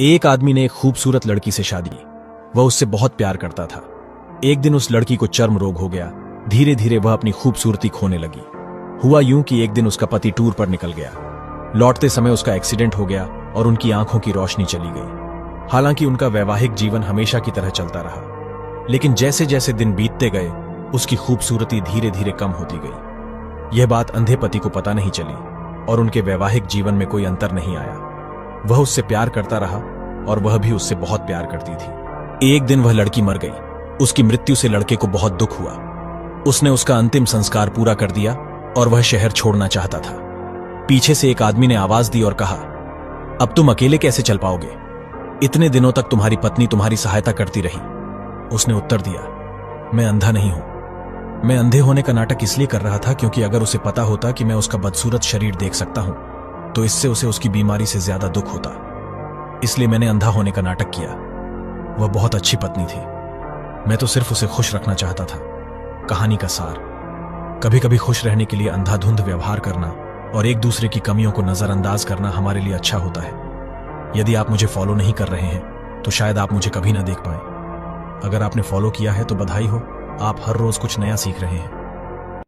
एक आदमी ने एक खूबसूरत लड़की से शादी की। वह उससे बहुत प्यार करता था। एक दिन उस लड़की को चर्म रोग हो गया। धीरे धीरे वह अपनी खूबसूरती खोने लगी। हुआ यूं कि एक दिन उसका पति टूर पर निकल गया। लौटते समय उसका एक्सीडेंट हो गया और उनकी आंखों की रोशनी चली गई। हालांकि उनका वैवाहिक जीवन हमेशा की तरह चलता रहा, लेकिन जैसे जैसे दिन बीतते गए उसकी खूबसूरती धीरे धीरे कम होती गई। यह बात अंधे पति को पता नहीं चली और उनके वैवाहिक जीवन में कोई अंतर नहीं आया। वह उससे प्यार करता रहा और वह भी उससे बहुत प्यार करती थी। एक दिन वह लड़की मर गई। उसकी मृत्यु से लड़के को बहुत दुख हुआ। उसने उसका अंतिम संस्कार पूरा कर दिया और वह शहर छोड़ना चाहता था। पीछे से एक आदमी ने आवाज दी और कहा, अब तुम अकेले कैसे चल पाओगे? इतने दिनों तक तुम्हारी पत्नी तुम्हारी सहायता करती रही। उसने उत्तर दिया, मैं अंधा नहीं हूं। मैं अंधे होने का नाटक इसलिए कर रहा था क्योंकि अगर उसे पता होता कि मैं उसका बदसूरत शरीर देख सकता हूं तो इससे उसे उसकी बीमारी से ज्यादा दुख होता। इसलिए मैंने अंधा होने का नाटक किया। वह बहुत अच्छी पत्नी थी। मैं तो सिर्फ उसे खुश रखना चाहता था। कहानी का सार, कभी कभी खुश रहने के लिए अंधाधुंध व्यवहार करना और एक दूसरे की कमियों को नजरअंदाज करना हमारे लिए अच्छा होता है। यदि आप मुझे फॉलो नहीं कर रहे हैं तो शायद आप मुझे कभी ना देख पाए। अगर आपने फॉलो किया है तो बधाई हो, आप हर रोज कुछ नया सीख रहे हैं।